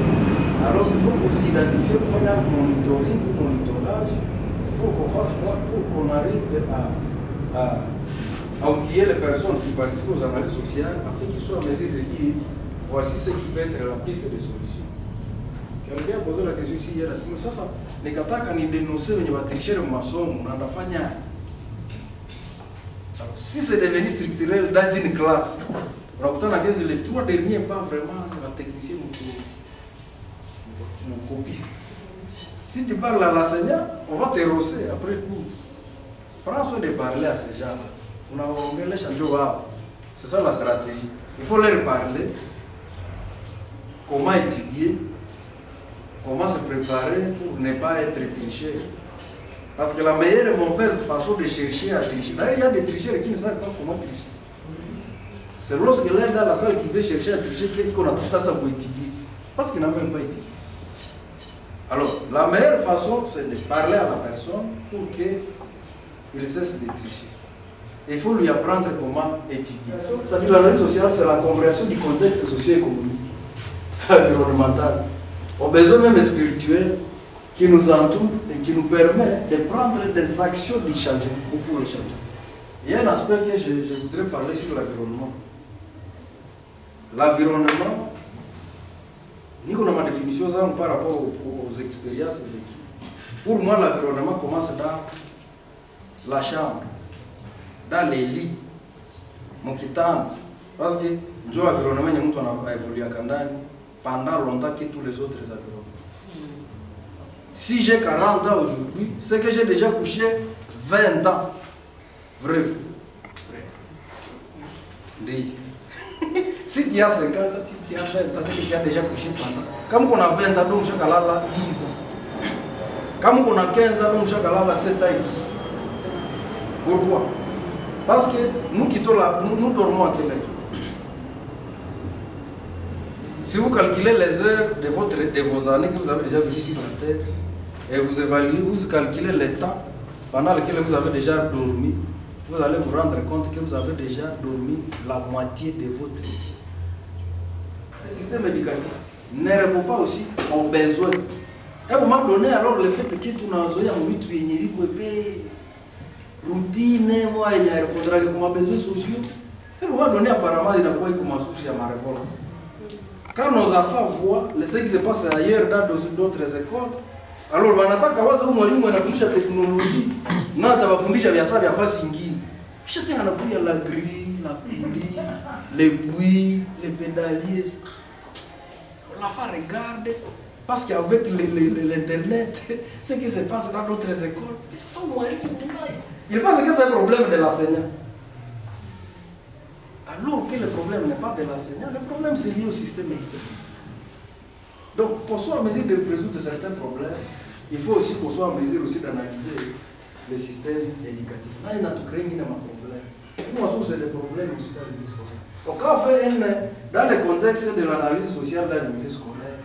alors il faut aussi identifier, il faut faire un monitoring ou monitorage pour qu'on fasse quoi, pour qu'on arrive à outiller les personnes qui participent aux analyses sociales afin qu'ils soient en mesure de dire voici ce qui peut être la piste de solution. Quelqu'un a posé la question ici hier, mais ça, les kataka ni dénoncer, on va tricher le maçon, on a fait. Si c'est devenu structurel dans une classe, on a les 3 derniers pas vraiment la technicien ou copiste. Si tu parles à l'enseignant, on va te rosser après coup. Prends soin de parler à ces gens-là. On a les changer. C'est ça la stratégie. Il faut leur parler. Comment étudier, comment se préparer pour ne pas être triché. Parce que la meilleure et mauvaise façon de chercher à tricher, d'ailleurs il y a des tricheurs qui ne savent pas comment tricher. C'est lorsque l'un dans la salle qui veut chercher à tricher qu'on a tout ça pour étudier. Parce qu'il n'a même pas étudié. Alors, la meilleure façon, c'est de parler à la personne pour qu'il cesse de tricher. Il faut lui apprendre comment étudier. C'est-à-dire l'analyse sociale, c'est la compréhension du contexte socio-économique, environnemental, aux besoins même spirituels qui nous entourent et qui nous permet de prendre des actions de changement ou pour le changement. Il y a un aspect que je voudrais parler sur l'environnement. L'environnement, nous avons ma définition par rapport aux expériences vécues. Pour moi, l'environnement commence dans la chambre, dans les lits, mon kitane. Parce que l'environnement, a évolué à Kandani pendant longtemps que tous les autres environnements. Si j'ai 40 ans aujourd'hui, c'est que j'ai déjà couché 20 ans. Vrai. Oui. Si tu as 50 ans, si tu as 20 ans, c'est que tu as déjà couché pendant. Comme on a 20 ans, donc chaque là 10 ans. Comme on a 15 ans, donc chaque là 7 ans. Pourquoi? Parce que nous quittons nous dormons à quelle heure? Si vous calculez les heures de vos années que vous avez déjà vécues sur la terre, et vous évaluez, vous calculez le temps pendant lequel vous avez déjà dormi, vous allez vous rendre compte que vous avez déjà dormi la moitié de votre vie. Le système éducatif ne répond pas aussi aux besoins. À un moment donné, alors le fait que tu n'as pas routine, moi, il y a répondra que mes besoins sociaux. À un moment donné, apparemment, il n'a pas eu comme souci à ma révolte. Quand nos enfants voient ce qui se passe ailleurs dans d'autres écoles, alors wanataka waza mwalimu anafundisha technologie na atawafundisha biashara vya fasi nyingine. Kisha tena anakuja la grille, la poulie, les puits, les pédaliers. L'enfant regarde parce qu'avec l'internet, ce qui se passe dans d'autres écoles, ils sont mwalimu. Ils pensent que c'est un problème de l'enseignant. Alors que le problème n'est pas de l'enseignant, le problème c'est lié au système éducatif. Donc, pour soit en mesure de résoudre certains problèmes, il faut aussi qu'on soit en mesure aussi d'analyser le système éducatif. Là, il y a tout créé un problème. pour moi, c'est des problèmes aussi dans le milieu scolaire. Donc, quand on fait dans le contexte de l'analyse sociale dans le milieu scolaire,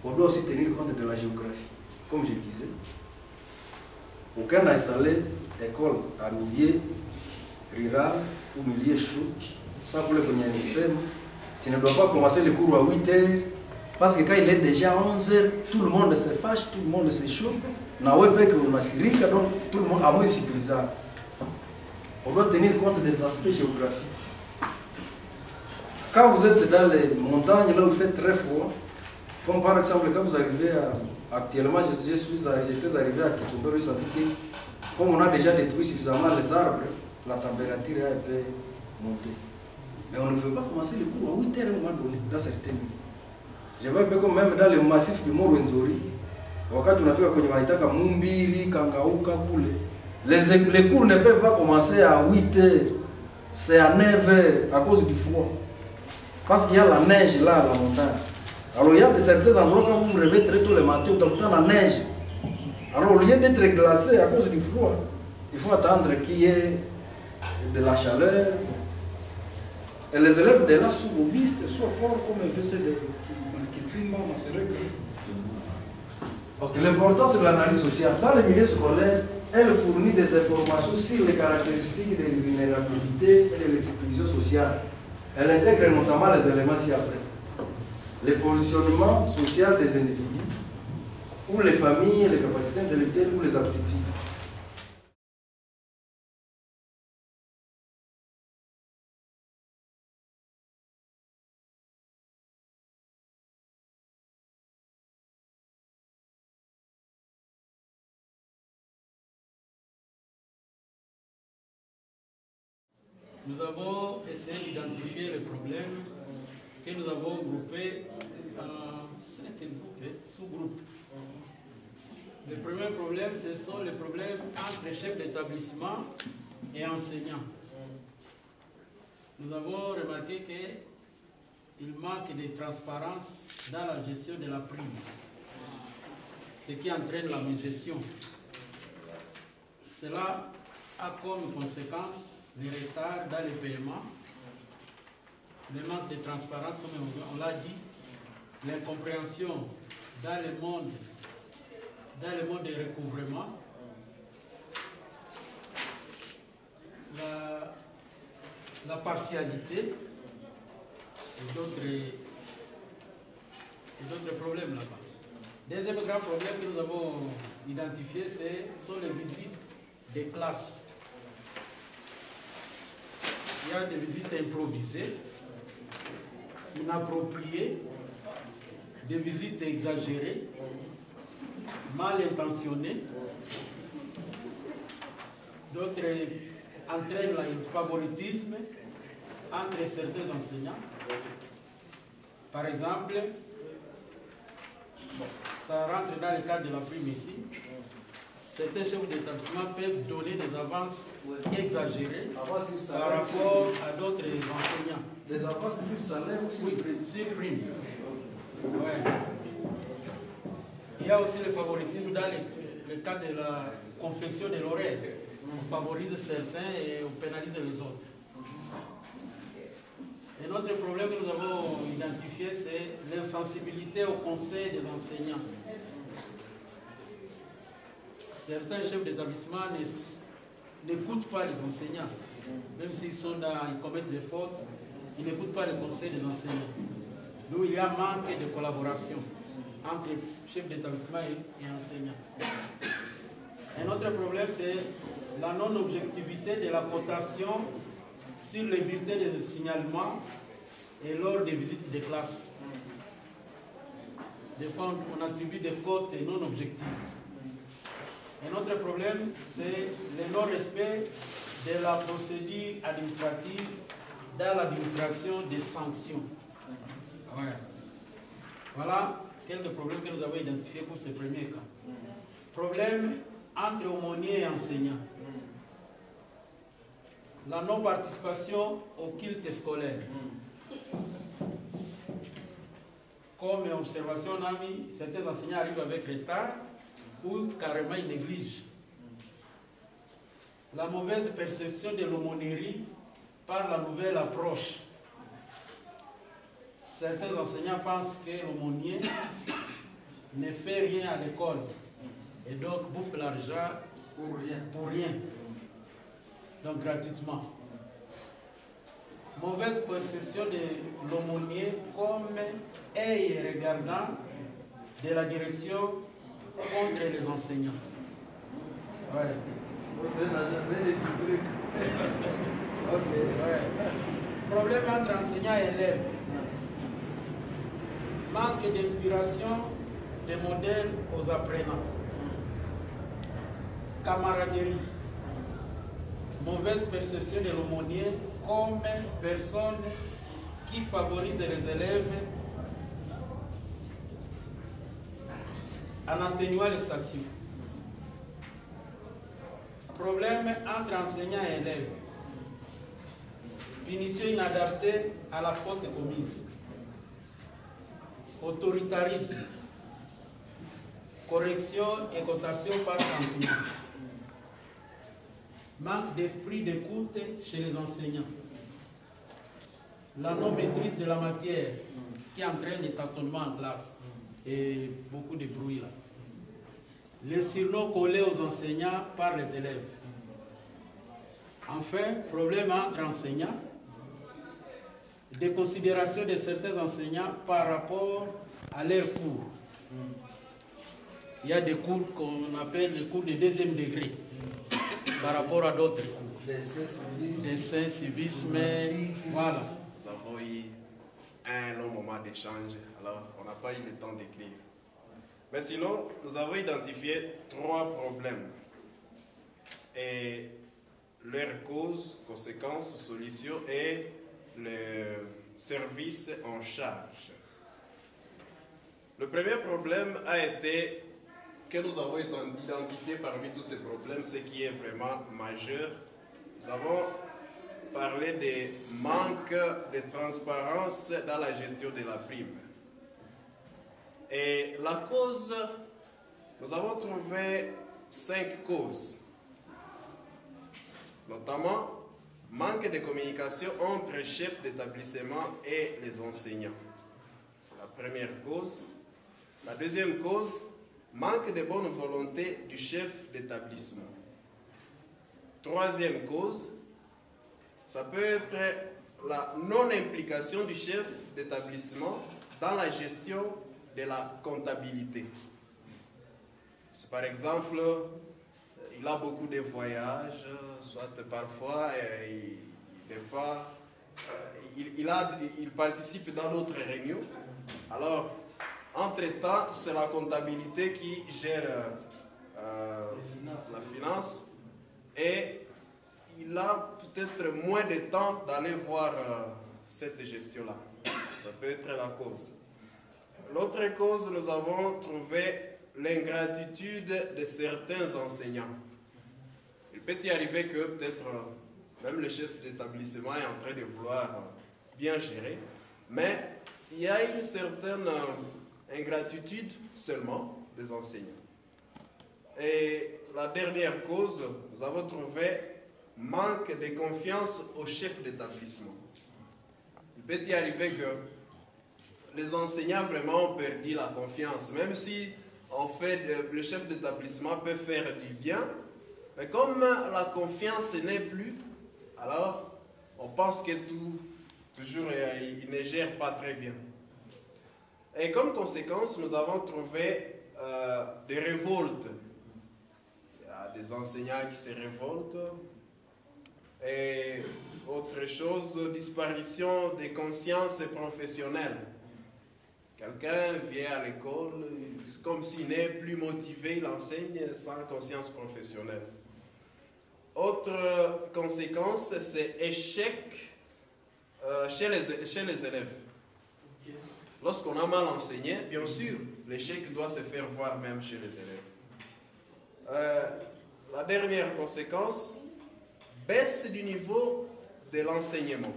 on doit aussi tenir compte de la géographie. Comme je disais, aucun n'a installé école à milieu rural ou milieu chaud, sans pour le connaître. Tu ne dois pas commencer le cours à 8 heures, parce que quand il est déjà 11 heures, tout le monde se fâche, tout le monde se chaud. Donc tout le monde a moins civilisé. On doit tenir compte des aspects géographiques. Quand vous êtes dans les montagnes, là où il fait très froid, comme par exemple quand vous arrivez actuellement, j'étais arrivé à Kitchumbe, j'ai senti que comme on a déjà détruit suffisamment les arbres, la température a un peu monté. Mais on ne veut pas commencer le cours à 8 heures à un moment donné, dans certaines minutes. Je vois un peu comme même dans le massif du Moro Nzori, wakati unafika kwenye wanaitaka Mumbiri, Kangauka kule, les cours ne peuvent pas commencer à 8 heures, c'est à 9 heures à cause du froid. Parce qu'il y a la neige là à la montagne. Alors il y a certains endroits quand vous vous réveillez très tôt le matin, vous avez la neige. Alors au lieu d'être glacé à cause du froid, il faut attendre qu'il y ait de la chaleur. Et les élèves de là sont robustes, sont forts comme un peu ceux de Kitimba, l'important c'est l'analyse sociale. Dans le milieu scolaire, elle fournit des informations sur les caractéristiques de la vulnérabilité et de l'exclusion sociale. Elle intègre notamment les éléments ci-après. Le positionnement social des individus, ou les familles, les capacités intellectuelles, ou les aptitudes. Nous avons essayé d'identifier les problèmes que nous avons groupés en 5 sous-groupes. Le premier problème, ce sont les problèmes entre chefs d'établissement et enseignants. Nous avons remarqué qu'il manque de transparence dans la gestion de la prime, ce qui entraîne la mégestion. Cela a comme conséquence les retards dans les paiements, le manque de transparence, comme on l'a dit, l'incompréhension dans le monde de recouvrement, la partialité et d'autres problèmes là-bas. Deuxième grand problème que nous avons identifié, sont les visites des classes. Il y a des visites improvisées, inappropriées, des visites exagérées, mal intentionnées. D'autres entraînent le favoritisme entre certains enseignants. Par exemple, ça rentre dans le cadre de la prime ici. Certains chefs d'établissement peuvent donner des avances exagérées par rapport à d'autres enseignants. Des avances sur salaire ou sur prime? Sur prime. Ouais. Il y a aussi le favoritisme dans le cadre de la confection de l'horaire. On favorise certains et on pénalise les autres. Un autre problème que nous avons identifié, c'est l'insensibilité au conseil des enseignants. Certains chefs d'établissement n'écoutent pas les enseignants. Même s'ils ils commettent des fautes, ils n'écoutent pas le conseil des enseignants. D'où il y a manque de collaboration entre chefs d'établissement et enseignants. Un autre problème, c'est la non-objectivité de la cotation sur les bulletins de signalement et lors des visites de classe. Des fois, on attribue des cotes non objectives. Un autre problème, c'est le non-respect de la procédure administrative dans l'administration des sanctions. Voilà quelques problèmes que nous avons identifiés pour ce premier cas. Problème entre aumôniers et enseignants. La non-participation au culte scolaire. Comme observation, on a mis, certains enseignants arrivent avec retard ou carrément ils négligent. La mauvaise perception de l'aumônerie par la nouvelle approche. Certains enseignants pensent que l'aumônier ne fait rien à l'école et donc bouffe l'argent pour rien, donc gratuitement. Mauvaise perception de l'aumônier comme œil regardant de la direction contre les enseignants. Ouais. Problème entre enseignants et élèves. Manque d'inspiration des modèles aux apprenants. Camaraderie. Mauvaise perception de l'aumônier comme personne qui favorise les élèves en atténuant les sanctions. Problème entre enseignants et élèves. Punition inadaptée à la faute commise. Autoritarisme. Correction et cotation par sentiment. Manque d'esprit d'écoute chez les enseignants. La non-maîtrise de la matière qui entraîne des tâtonnements en classe et beaucoup de bruit là. Les surnoms collés aux enseignants par les élèves. Enfin, problème entre enseignants. Des considérations de certains enseignants par rapport à leurs cours. Il y a des cours qu'on appelle les cours de deuxième degré par rapport à d'autres cours. Dessin, civisme, voilà. Nous avons eu un long moment d'échange, alors on n'a pas eu le temps d'écrire. Mais sinon, nous avons identifié 3 problèmes et leurs causes, conséquences, solutions et le service en charge. Le premier problème a été que nous avons identifié parmi tous ces problèmes, ce qui est vraiment majeur. Nous avons parlé des manques de transparence dans la gestion de la prime. Et la cause, nous avons trouvé 5 causes. Notamment, manque de communication entre chefs d'établissement et les enseignants. C'est la première cause. La deuxième cause, manque de bonne volonté du chef d'établissement. Troisième cause, ça peut être la non-implication du chef d'établissement dans la gestion de la comptabilité. Si par exemple, il a beaucoup de voyages, soit parfois il participe dans d'autres réunions. Alors, entre-temps, c'est la comptabilité qui gère la finance et il a peut-être moins de temps d'aller voir cette gestion-là. Ça peut être la cause. L'autre cause, nous avons trouvé l'ingratitude de certains enseignants. Il peut y arriver que peut-être même le chef d'établissement est en train de vouloir bien gérer, mais il y a une certaine ingratitude seulement des enseignants. Et la dernière cause, nous avons trouvé manque de confiance au chef d'établissement. Il peut y arriver que les enseignants vraiment ont perdu la confiance, même si en fait le chef d'établissement peut faire du bien, mais comme la confiance n'est plus, alors on pense que toujours il ne gère pas très bien. Et comme conséquence, nous avons trouvé des révoltes. Il y a des enseignants qui se révoltent. Et autre chose, disparition des consciences professionnelles. Quelqu'un vient à l'école, c'est comme s'il n'est plus motivé, il enseigne sans conscience professionnelle. Autre conséquence, c'est échec chez les élèves. Lorsqu'on a mal enseigné, bien sûr, l'échec doit se faire voir même chez les élèves. La dernière conséquence, baisse du niveau de l'enseignement.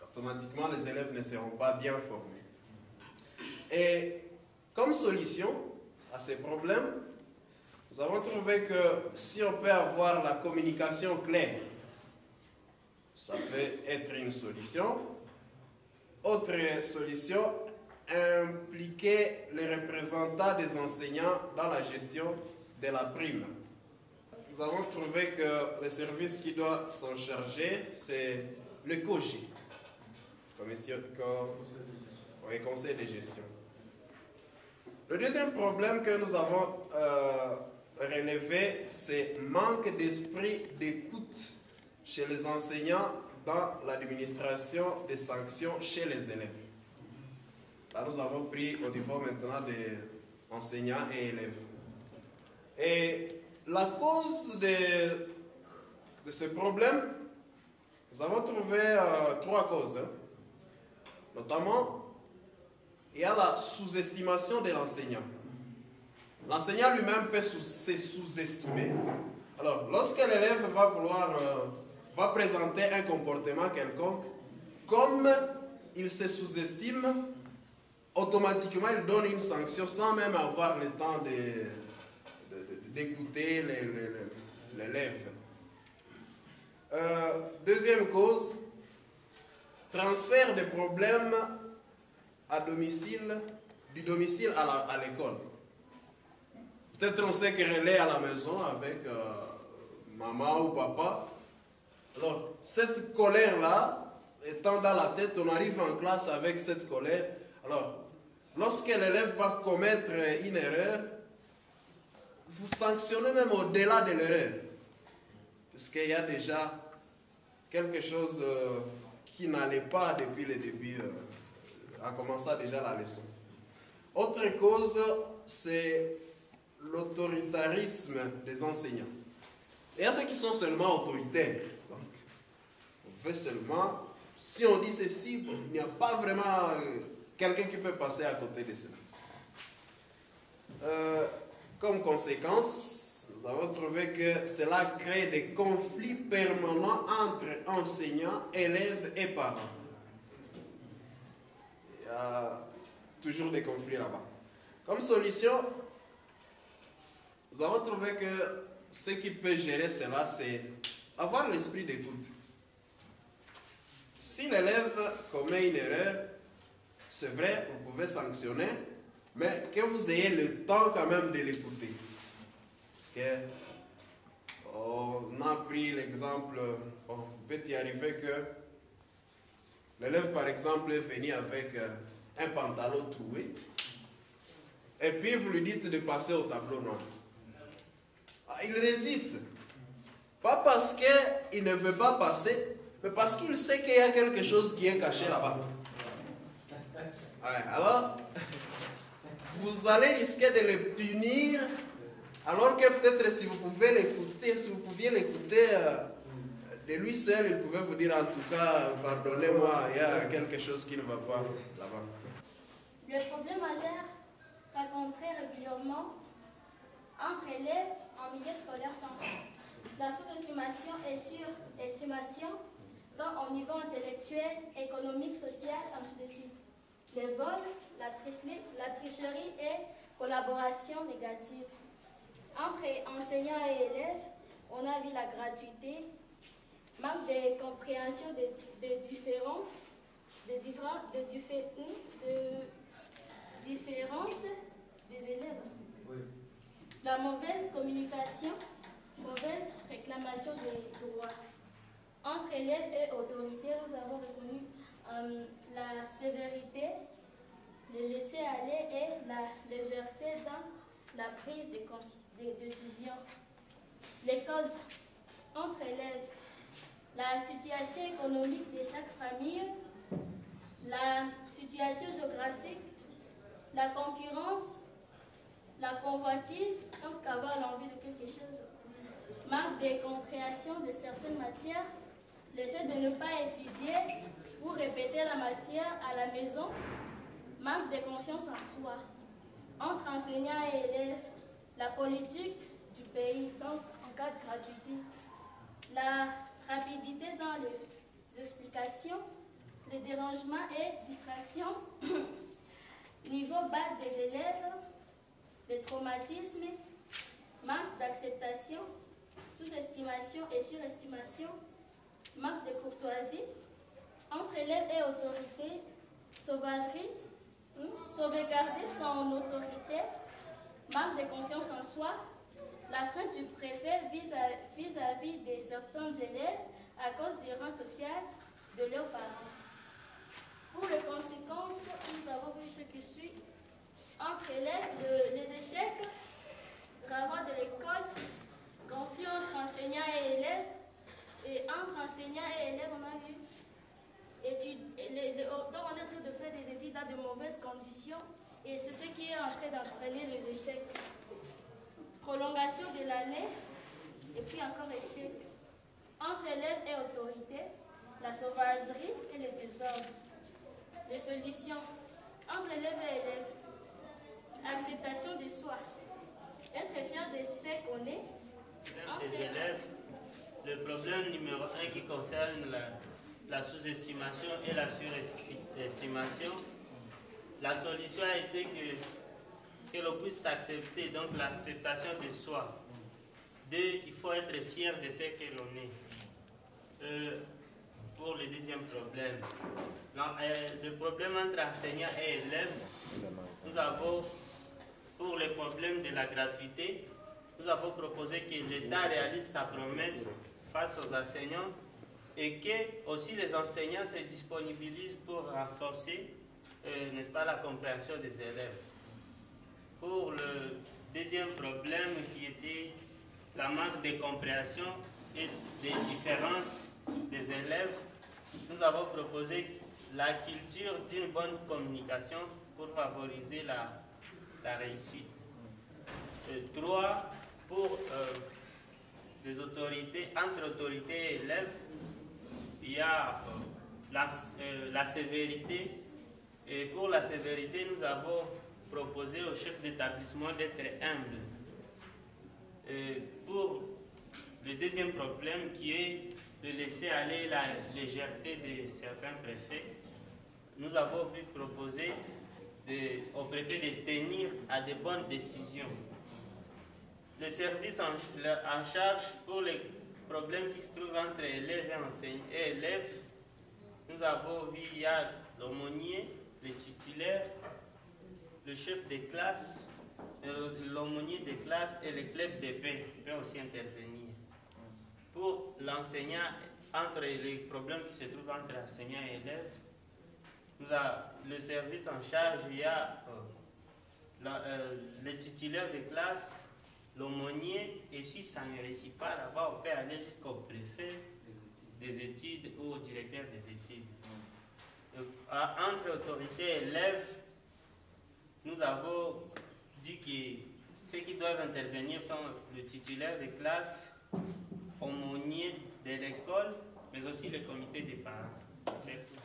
Automatiquement, les élèves ne seront pas bien formés. Et comme solution à ces problèmes, nous avons trouvé que si on peut avoir la communication claire Ça peut être une solution. Autre solution, impliquer les représentants des enseignants dans la gestion de la prime. Nous avons trouvé que le service qui doit s'en charger, c'est le COGI, Conseil de gestion. Le deuxième problème que nous avons relevé, c'est manque d'esprit d'écoute chez les enseignants dans l'administration des sanctions chez les élèves. Là, nous avons pris au niveau maintenant des enseignants et élèves. Et la cause de ce problème, nous avons trouvé 3 causes. Notamment, il y a la sous-estimation de l'enseignant. L'enseignant lui-même peut se sous-estimer. Alors, lorsque l'élève va présenter un comportement quelconque, comme il se sous-estime, automatiquement il donne une sanction sans même avoir le temps d'écouter l'élève. Deuxième cause, transfert des problèmes à domicile, du domicile à l'école. Peut-être on s'est querellé à la maison avec maman ou papa. Alors, cette colère-là, étant dans la tête, on arrive en classe avec cette colère. Alors, lorsque l'élève va commettre une erreur, vous sanctionnez même au-delà de l'erreur. Puisqu'il y a déjà quelque chose qui n'allait pas depuis le début, en commençant déjà la leçon. Autre cause, c'est l'autoritarisme des enseignants. Il y a ceux qui sont seulement autoritaires. Donc, on fait seulement, si on dit ceci, bon, il n'y a pas vraiment quelqu'un qui peut passer à côté de cela. Comme conséquence, nous avons trouvé que cela crée des conflits permanents entre enseignants, élèves et parents. Il y a toujours des conflits là-bas. Comme solution, nous avons trouvé que ce qui peut gérer cela, c'est avoir l'esprit d'écoute. Si l'élève commet une erreur, c'est vrai, vous pouvez sanctionner, mais que vous ayez le temps quand même de l'écouter. Parce que, on a pris l'exemple, il peut y arriver que l'élève, par exemple, est venu avec un pantalon troué, et puis vous lui dites de passer au tableau noir. Il résiste. Pas parce qu'il ne veut pas passer, mais parce qu'il sait qu'il y a quelque chose qui est caché là-bas. Ouais, alors, vous allez risquer de le punir, alors que peut-être si vous pouvez l'écouter, si vous pouviez l'écouter de lui seul, il pouvait vous dire en tout cas, pardonnez-moi, il y a quelque chose qui ne va pas là-bas. Le problème majeur rencontré régulièrement entre élèves en milieu scolaire central. La sous-estimation et surestimation tant au niveau intellectuel, économique, social, ainsi de suite. Les vols, la tricherie et collaboration négative. Entre enseignants et élèves, on a vu la gratuité, manque de compréhension des différences des élèves. Oui. La mauvaise communication, mauvaise réclamation des droits. Entre élèves et autorités, nous avons reconnu la sévérité, le laisser-aller et la légèreté dans la prise de décision. Les causes entre élèves, la situation économique de chaque famille, la situation géographique, la concurrence, la convoitise, donc avoir l'envie de quelque chose, manque de compréhension de certaines matières, le fait de ne pas étudier ou répéter la matière à la maison, manque de confiance en soi. Entre enseignants et élèves, la politique du pays, donc en cas de gratuité, la rapidité dans les explications, les dérangements et distractions, niveau bas des élèves, le traumatisme, manque d'acceptation, sous-estimation et surestimation, marque de courtoisie, entre élèves et autorité, sauvagerie, sauvegarder son autorité, marque de confiance en soi, la crainte du préfet vis-à-vis de certains élèves à cause du rang social de leurs parents. Pour les conséquences, nous avons vu ce qui suit. Entre élèves, les échecs, renvoi de l'école, conflit entre enseignants et élèves, et entre enseignants et élèves, on a vu. Donc on est en train de faire des études dans de mauvaises conditions, et c'est ce qui est en train d'entraîner les échecs. Prolongation de l'année, et puis encore échec. Entre élèves et autorité, la sauvagerie et le désordre. Les solutions. Entre élèves et élèves, acceptation de soi. Être fier de ce qu'on est. Les élèves, le problème numéro 1 qui concerne la sous-estimation et la surestimation, la solution a été que l'on puisse s'accepter, donc l'acceptation de soi. 2, il faut être fier de ce que l'on est. Pour le deuxième problème, le problème entre enseignants et élèves, nous avons, pour le problème de la gratuité, nous avons proposé que l'État réalise sa promesse face aux enseignants et que aussi les enseignants se disponibilisent pour renforcer, n'est-ce pas, la compréhension des élèves. Pour le deuxième problème qui était la manque de compréhension et des différences des élèves, nous avons proposé la culture d'une bonne communication pour favoriser la réussite. 3, pour les autorités, entre autorités et élèves, il y a la sévérité. Et pour la sévérité, nous avons proposé au chef d'établissement d'être humble. Pour le deuxième problème qui est de laisser aller la légèreté de certains préfets, nous avons pu proposer au préfet de tenir à de bonnes décisions. Le service en charge pour les problèmes qui se trouvent entre élèves et enseignants et élèves, nous avons vu, il y a l'aumônier, le titulaire, le chef de classe, l'aumônier de classe et le club de paix peuvent aussi intervenir. Pour l'enseignant, entre les problèmes qui se trouvent entre enseignants et élèves, le service en charge, il y a le titulaire de classe, l'aumônier, et si ça ne réussit pas là-bas, on peut aller jusqu'au préfet des études ou au directeur des études. Entre autorités et élèves, nous avons dit que ceux qui doivent intervenir sont le titulaire de classe, aumônier de l'école, mais aussi le comité des parents. C'est tout.